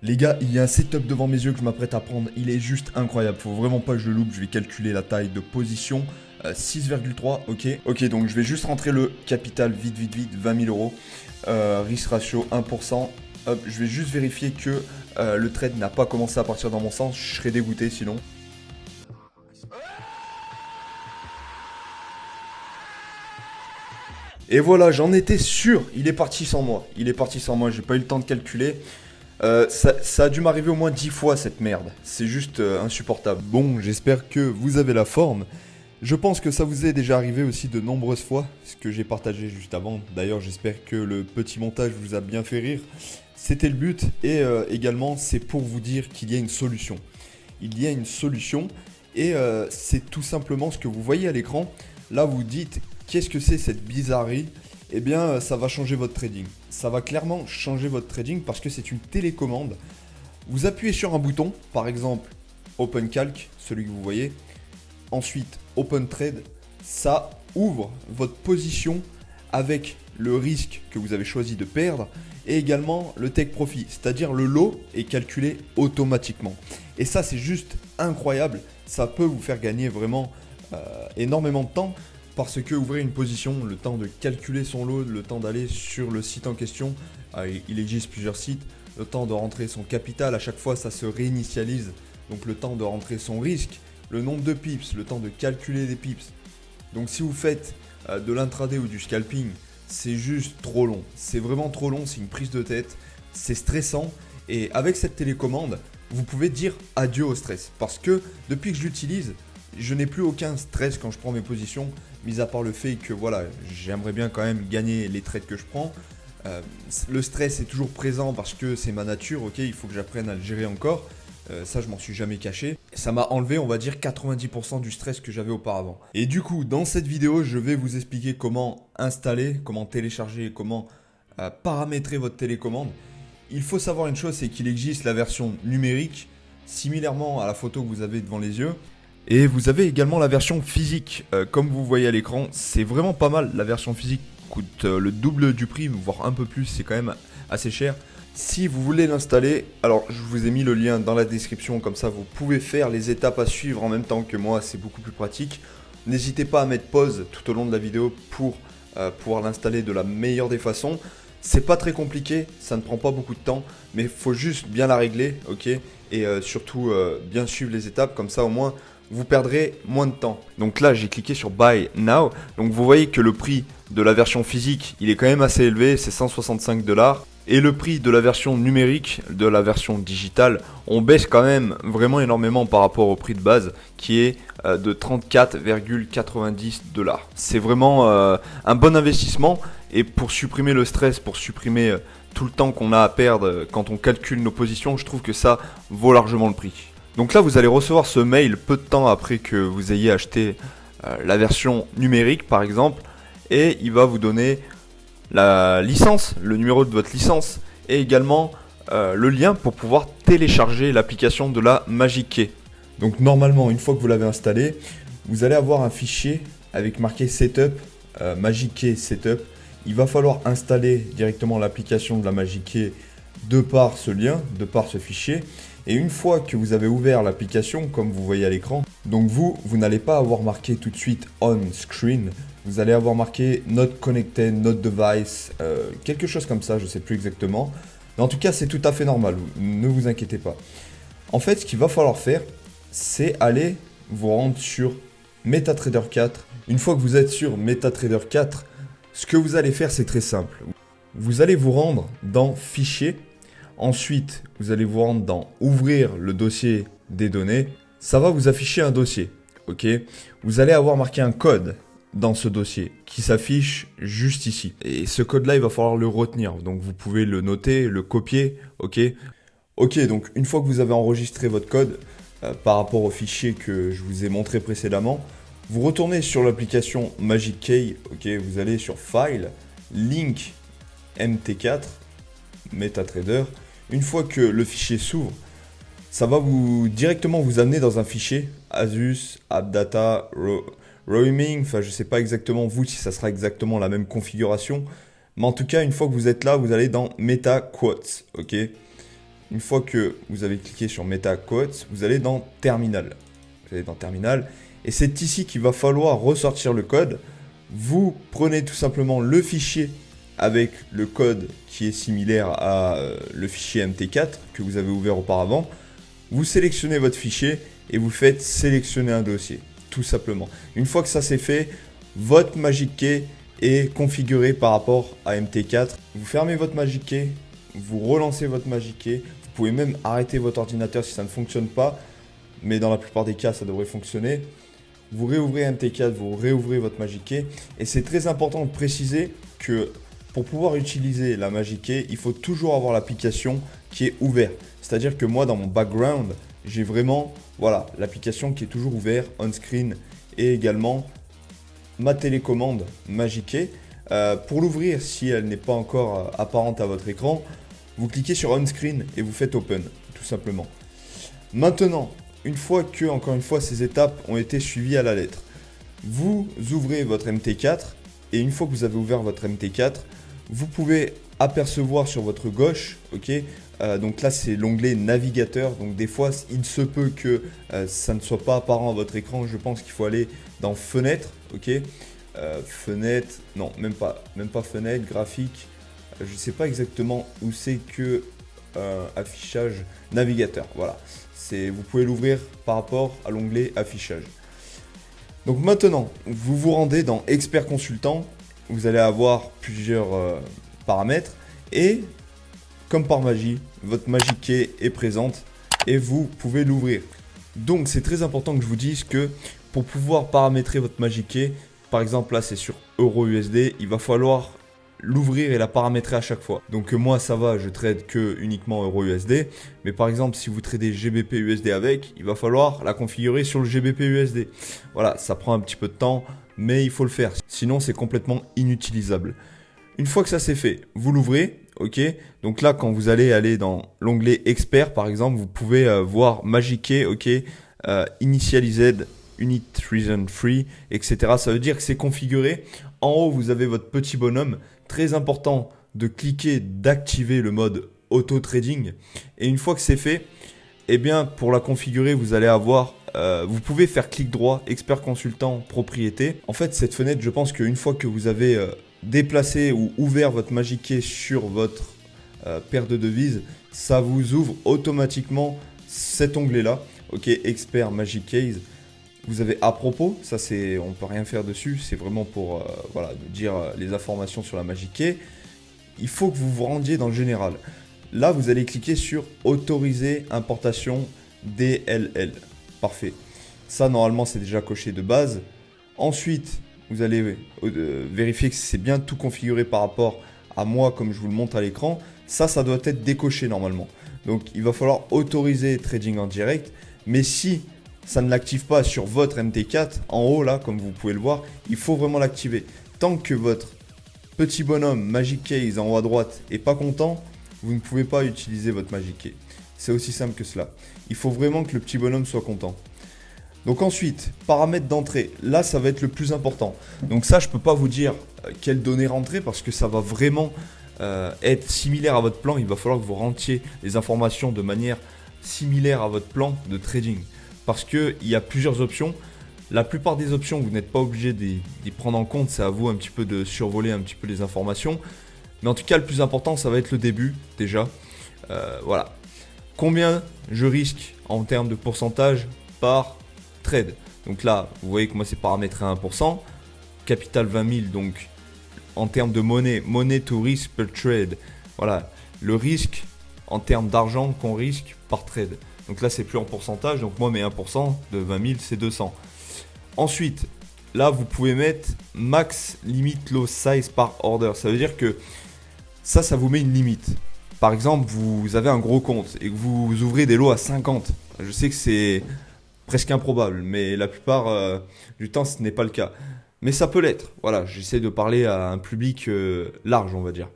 Les gars, il y a un setup devant mes yeux que je m'apprête à prendre, il est juste incroyable, faut vraiment pas que je le loupe, je vais calculer la taille de position, 6,3, ok. Ok, donc je vais juste rentrer le capital vite, 20 000 euros, risk ratio 1%, hop, je vais juste vérifier que le trade n'a pas commencé à partir dans mon sens, je serais dégoûté sinon. Et voilà, j'en étais sûr, il est parti sans moi, j'ai pas eu le temps de calculer. Ça a dû m'arriver au moins 10 fois cette merde, c'est juste insupportable. Bon, j'espère que vous avez la forme. Je pense que ça vous est déjà arrivé aussi de nombreuses fois, ce que j'ai partagé juste avant. D'ailleurs, j'espère que le petit montage vous a bien fait rire. C'était le but et également c'est pour vous dire qu'il y a une solution. Il y a une solution et c'est tout simplement ce que vous voyez à l'écran. Là, vous dites, qu'est-ce que c'est cette bizarrerie ? Eh bien, ça va changer votre trading. Ça va clairement changer votre trading parce que c'est une télécommande. Vous appuyez sur un bouton, par exemple Open Calc, celui que vous voyez. Ensuite, Open Trade, ça ouvre votre position avec le risque que vous avez choisi de perdre et également le take profit, c'est-à-dire le lot est calculé automatiquement. Et ça, c'est juste incroyable. Ça peut vous faire gagner vraiment énormément de temps. Parce que ouvrir une position, le temps de calculer son lot, le temps d'aller sur le site en question, il existe plusieurs sites, le temps de rentrer son capital, à chaque fois ça se réinitialise, donc le temps de rentrer son risque, le nombre de pips, le temps de calculer des pips. Donc si vous faites de l'intraday ou du scalping, c'est juste trop long, c'est vraiment trop long, c'est une prise de tête, c'est stressant et avec cette télécommande, vous pouvez dire adieu au stress parce que depuis que je l'utilise, je n'ai plus aucun stress quand je prends mes positions, mis à part le fait que voilà, j'aimerais bien quand même gagner les trades que je prends. Le stress est toujours présent parce que c'est ma nature, ok, il faut que j'apprenne à le gérer encore. Ça, je m'en suis jamais caché. Ça m'a enlevé, on va dire, 90% du stress que j'avais auparavant. Et du coup, dans cette vidéo, je vais vous expliquer comment installer, comment télécharger et comment paramétrer votre télécommande. Il faut savoir une chose, c'est qu'il existe la version numérique, similairement à la photo que vous avez devant les yeux. Et vous avez également la version physique, comme vous voyez à l'écran, c'est vraiment pas mal. La version physique coûte le double du prix, voire un peu plus, c'est quand même assez cher. Si vous voulez l'installer, alors je vous ai mis le lien dans la description, comme ça vous pouvez faire les étapes à suivre en même temps que moi, c'est beaucoup plus pratique. N'hésitez pas à mettre pause tout au long de la vidéo pour pouvoir l'installer de la meilleure des façons. C'est pas très compliqué, ça ne prend pas beaucoup de temps, mais il faut juste bien la régler, ok. Et surtout bien suivre les étapes, comme ça au moins vous perdrez moins de temps. Donc là, j'ai cliqué sur Buy Now. Donc vous voyez que le prix de la version physique, il est quand même assez élevé, c'est 165 $. Et le prix de la version numérique, de la version digitale, on baisse quand même vraiment énormément par rapport au prix de base qui est de 34,90 $. C'est vraiment un bon investissement et pour supprimer le stress, pour supprimer tout le temps qu'on a à perdre quand on calcule nos positions, je trouve que ça vaut largement le prix. Donc là, vous allez recevoir ce mail peu de temps après que vous ayez acheté la version numérique, par exemple, et il va vous donner la licence, le numéro de votre licence, et également le lien pour pouvoir télécharger l'application de la Magic Key. Donc normalement, une fois que vous l'avez installé, vous allez avoir un fichier avec marqué Setup, Magic Key Setup. Il va falloir installer directement l'application de la Magic Key de par ce lien, de par ce fichier. Et une fois que vous avez ouvert l'application, comme vous voyez à l'écran, donc vous n'allez pas avoir marqué tout de suite on screen. Vous allez avoir marqué not connected, not device, quelque chose comme ça, je ne sais plus exactement. Mais en tout cas, c'est tout à fait normal, ne vous inquiétez pas. En fait, ce qu'il va falloir faire, c'est aller vous rendre sur MetaTrader 4. Une fois que vous êtes sur MetaTrader 4, ce que vous allez faire, c'est très simple. Vous allez vous rendre dans Fichier. Ensuite, vous allez vous rendre dans Ouvrir le dossier des données. Ça va vous afficher un dossier, ok. Vous allez avoir marqué un code dans ce dossier qui s'affiche juste ici. Et ce code-là, il va falloir le retenir. Donc, vous pouvez le noter, le copier, ok. Ok, donc une fois que vous avez enregistré votre code par rapport au fichier que je vous ai montré précédemment, vous retournez sur l'application Magic Key, ok. Vous allez sur File, Link MT4, MetaTrader. Une fois que le fichier s'ouvre, ça va directement vous amener dans un fichier Asus, AppData, Roaming. Enfin, je ne sais pas exactement vous si ça sera exactement la même configuration. Mais en tout cas, une fois que vous êtes là, vous allez dans MetaQuotes. Ok. une fois que vous avez cliqué sur Meta Quotes, vous allez dans Terminal. Vous allez dans Terminal et c'est ici qu'il va falloir ressortir le code. Vous prenez tout simplement le fichier avec le code qui est similaire à le fichier MT4 que vous avez ouvert auparavant. Vous sélectionnez votre fichier et vous faites sélectionner un dossier, tout simplement. Une fois que ça c'est fait, votre Magic Key est configuré par rapport à MT4. Vous fermez votre Magic Key, vous relancez votre Magic Key. Vous pouvez même arrêter votre ordinateur si ça ne fonctionne pas, mais dans la plupart des cas, ça devrait fonctionner. Vous réouvrez MT4, vous réouvrez votre Magic Key. Et c'est très important de préciser que pour pouvoir utiliser la Magic Key, il faut toujours avoir l'application qui est ouverte. C'est-à-dire que moi, dans mon background, j'ai vraiment l'application qui est toujours ouverte, on-screen, et également ma télécommande Magic Key. Pour l'ouvrir, si elle n'est pas encore apparente à votre écran, vous cliquez sur on-screen et vous faites open, tout simplement. Maintenant, une fois que, encore une fois, ces étapes ont été suivies à la lettre, vous ouvrez votre MT4 et une fois que vous avez ouvert votre MT4, vous pouvez apercevoir sur votre gauche, ok, donc là c'est l'onglet navigateur, donc des fois il se peut que ça ne soit pas apparent à votre écran, je pense qu'il faut aller dans fenêtre, ok, fenêtre, non même pas fenêtre, graphique, je ne sais pas exactement où c'est que affichage, navigateur, voilà, vous pouvez l'ouvrir par rapport à l'onglet affichage. Donc maintenant, vous vous rendez dans expert consultant, vous allez avoir plusieurs paramètres et comme par magie, votre Magic Key est présente et vous pouvez l'ouvrir. Donc c'est très important que je vous dise que pour pouvoir paramétrer votre Magic Key, par exemple là c'est sur EURUSD, il va falloir l'ouvrir et la paramétrer à chaque fois. Donc moi ça va, je trade que uniquement EURUSD, mais par exemple si vous tradez GBP USD avec, il va falloir la configurer sur le GBP USD. Voilà, ça prend un petit peu de temps, mais il faut le faire, sinon c'est complètement inutilisable. Une fois que ça c'est fait, vous l'ouvrez, ok. Donc là quand vous allez aller dans l'onglet expert par exemple, vous pouvez voir Magic Key, ok, Initialized, Unit Reason Free, etc. Ça veut dire que c'est configuré. En haut vous avez votre petit bonhomme. Très important de cliquer, d'activer le mode auto trading. Et une fois que c'est fait, eh bien pour la configurer, vous allez avoir, vous pouvez faire clic droit, expert consultant, propriété. En fait cette fenêtre, je pense qu'une fois que vous avez déplacé ou ouvert votre Magic Key sur votre paire de devises, ça vous ouvre automatiquement cet onglet là, ok, expert Magic Keys. Vous avez à propos, ça c'est, on peut rien faire dessus, c'est vraiment pour dire les informations sur la Magic Key. Il faut que vous vous rendiez dans le général. Là vous allez cliquer sur autoriser importation DLL. Parfait. Ça normalement c'est déjà coché de base. Ensuite vous allez vérifier que c'est bien tout configuré par rapport à moi comme je vous le montre à l'écran. Ça doit être décoché normalement. Donc il va falloir autoriser trading en direct. Mais si ça ne l'active pas sur votre MT4, en haut là, comme vous pouvez le voir, il faut vraiment l'activer. Tant que votre petit bonhomme Magic Keys en haut à droite est pas content, vous ne pouvez pas utiliser votre Magic Key. C'est aussi simple que cela. Il faut vraiment que le petit bonhomme soit content. Donc ensuite, paramètres d'entrée. Là, ça va être le plus important. Donc ça, je ne peux pas vous dire quelles données rentrer parce que ça va vraiment être similaire à votre plan. Il va falloir que vous rentriez les informations de manière similaire à votre plan de trading. Parce qu'il y a plusieurs options. La plupart des options, vous n'êtes pas obligé d'y prendre en compte. C'est à vous un petit peu de survoler un petit peu les informations. Mais en tout cas, le plus important, ça va être le début déjà. Voilà. Combien je risque en termes de pourcentage par trade. Donc là, vous voyez que moi, c'est paramétré à 1%. Capital 20 000, donc en termes de money to risk per trade. Voilà, le risque en termes d'argent qu'on risque par trade. Donc là, c'est plus en pourcentage. Donc moi, mes 1% de 20 000, c'est 200. Ensuite, là, vous pouvez mettre max limit loss size par order. Ça veut dire que ça vous met une limite. Par exemple, vous avez un gros compte et que vous ouvrez des lots à 50. Je sais que c'est presque improbable, mais la plupart du temps, ce n'est pas le cas. Mais ça peut l'être. Voilà, j'essaie de parler à un public large, on va dire.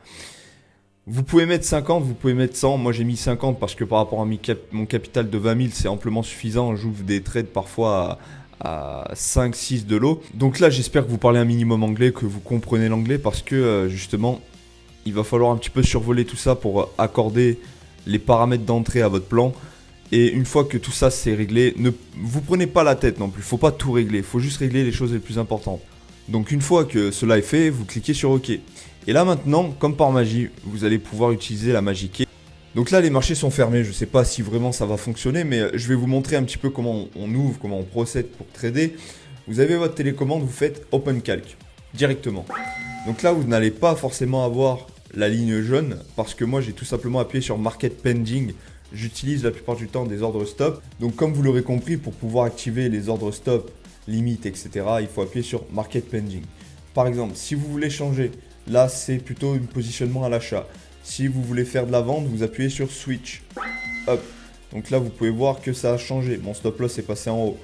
Vous pouvez mettre 50, vous pouvez mettre 100. Moi, j'ai mis 50 parce que par rapport à mon capital de 20 000, c'est amplement suffisant. J'ouvre des trades parfois à 5, 6 de lot. Donc là, j'espère que vous parlez un minimum anglais, que vous comprenez l'anglais parce que justement, il va falloir un petit peu survoler tout ça pour accorder les paramètres d'entrée à votre plan. Et une fois que tout ça c'est réglé, ne vous prenez pas la tête non plus, faut pas tout régler, faut juste régler les choses les plus importantes. Donc une fois que cela est fait, vous cliquez sur OK. Et là maintenant, comme par magie, vous allez pouvoir utiliser la magie key. Donc là les marchés sont fermés, je sais pas si vraiment ça va fonctionner, mais je vais vous montrer un petit peu comment on ouvre, comment on procède pour trader. Vous avez votre télécommande, vous faites Open Calc directement. Donc là vous n'allez pas forcément avoir la ligne jaune, parce que moi j'ai tout simplement appuyé sur Market Pending. J'utilise la plupart du temps des ordres stop. Donc comme vous l'aurez compris, pour pouvoir activer les ordres stop, limite, etc., il faut appuyer sur Market Pending. Par exemple, si vous voulez changer, là c'est plutôt un positionnement à l'achat. Si vous voulez faire de la vente, vous appuyez sur Switch. Hop. Donc là vous pouvez voir que ça a changé. Mon stop loss est passé en haut.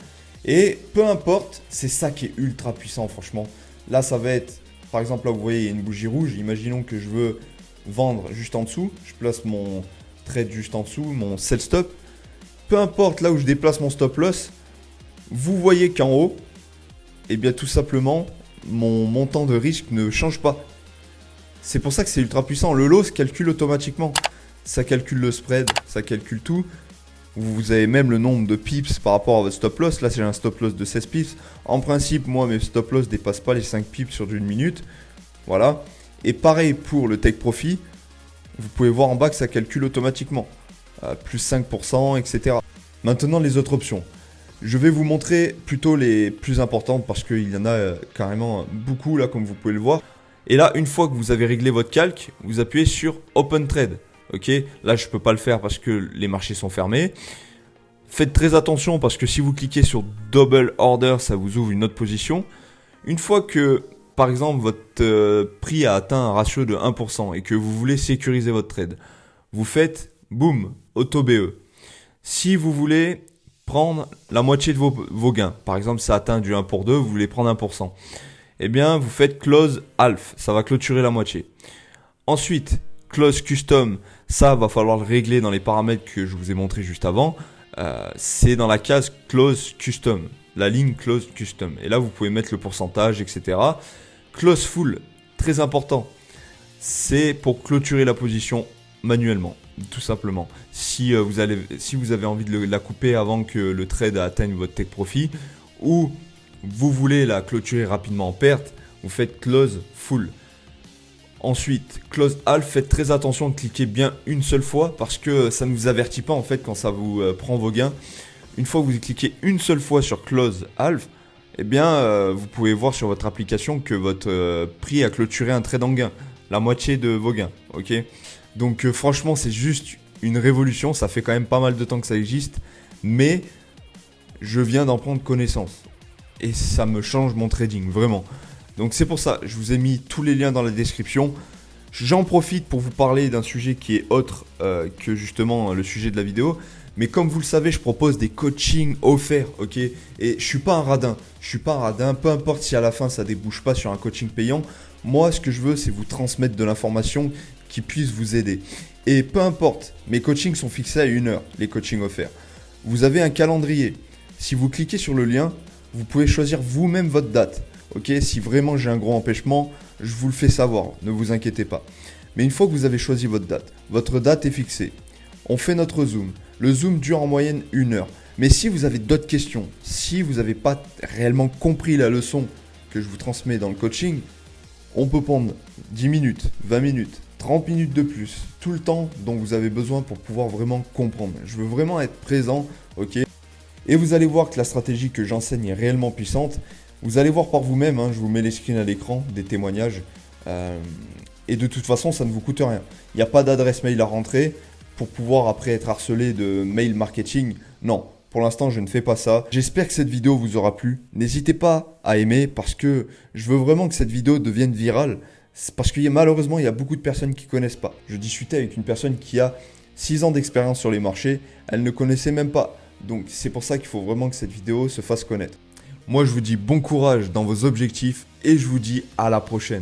Et peu importe, c'est ça qui est ultra puissant franchement. Là ça va être, par exemple là vous voyez il y a une bougie rouge. Imaginons que je veux vendre juste en dessous. Je place mon trade juste en dessous, mon sell stop. Peu importe là où je déplace mon stop loss, vous voyez qu'en haut, et bien tout simplement, mon montant de risque ne change pas. C'est pour ça que c'est ultra puissant. Le lot se calcule automatiquement. Ça calcule le spread, ça calcule tout. Vous avez même le nombre de pips par rapport à votre stop loss. Là, j'ai un stop loss de 16 pips. En principe, moi, mes stop loss ne dépassent pas les 5 pips sur une minute. Voilà. Et pareil pour le take profit. Vous pouvez voir en bas que ça calcule automatiquement. Plus 5%, etc. Maintenant, les autres options. Je vais vous montrer plutôt les plus importantes parce qu'il y en a carrément beaucoup là, comme vous pouvez le voir. Et là, une fois que vous avez réglé votre calque, vous appuyez sur Open Trade. Ok, là, je ne peux pas le faire parce que les marchés sont fermés. Faites très attention parce que si vous cliquez sur Double Order, ça vous ouvre une autre position. Une fois que, par exemple, votre prix a atteint un ratio de 1% et que vous voulez sécuriser votre trade, vous faites, boum, Auto BE. Si vous voulez prendre la moitié de vos gains, par exemple, ça atteint du 1 pour 2, vous voulez prendre 1%, eh bien, vous faites Close Half, ça va clôturer la moitié. Ensuite, Close Custom, ça va falloir le régler dans les paramètres que je vous ai montré juste avant. C'est dans la case Close Custom, la ligne Close Custom. Et là, vous pouvez mettre le pourcentage, etc. Close Full, très important. C'est pour clôturer la position manuellement, tout simplement. Si vous avez envie de la couper avant que le trade atteigne votre take profit, ou vous voulez la clôturer rapidement en perte, vous faites Close Full. Ensuite, Close Half, faites très attention de cliquer bien une seule fois parce que ça ne vous avertit pas en fait quand ça vous prend vos gains. Une fois que vous cliquez une seule fois sur Close Half, eh bien, vous pouvez voir sur votre application que votre prix a clôturé un trade en gain, la moitié de vos gains. Ok. Donc franchement, c'est juste une révolution. Ça fait quand même pas mal de temps que ça existe, mais je viens d'en prendre connaissance et ça me change mon trading vraiment. Donc c'est pour ça, je vous ai mis tous les liens dans la description. J'en profite pour vous parler d'un sujet qui est autre que justement le sujet de la vidéo. Mais comme vous le savez, je propose des coachings offerts, ok. Et je suis pas un radin, peu importe si à la fin ça débouche pas sur un coaching payant. Moi, ce que je veux, c'est vous transmettre de l'information qui puisse vous aider. Et peu importe, mes coachings sont fixés à 1 heure, les coachings offerts. Vous avez un calendrier. Si vous cliquez sur le lien, vous pouvez choisir vous-même votre date. Ok, si vraiment j'ai un gros empêchement, je vous le fais savoir, ne vous inquiétez pas. Mais une fois que vous avez choisi votre date est fixée. On fait notre zoom. Le zoom dure en moyenne 1 heure. Mais si vous avez d'autres questions, si vous n'avez pas réellement compris la leçon que je vous transmets dans le coaching, on peut prendre 10 minutes, 20 minutes, 30 minutes de plus, tout le temps dont vous avez besoin pour pouvoir vraiment comprendre. Je veux vraiment être présent, ok. Et vous allez voir que la stratégie que j'enseigne est réellement puissante. Vous allez voir par vous-même, hein, je vous mets les screens à l'écran, des témoignages. Et de toute façon, ça ne vous coûte rien. Il n'y a pas d'adresse mail à rentrer pour pouvoir après être harcelé de mail marketing. Non, pour l'instant, je ne fais pas ça. J'espère que cette vidéo vous aura plu. N'hésitez pas à aimer parce que je veux vraiment que cette vidéo devienne virale. Parce que malheureusement, il y a beaucoup de personnes qui ne connaissent pas. Je discutais avec une personne qui a 6 ans d'expérience sur les marchés. Elle ne connaissait même pas. Donc c'est pour ça qu'il faut vraiment que cette vidéo se fasse connaître. Moi, je vous dis bon courage dans vos objectifs et je vous dis à la prochaine.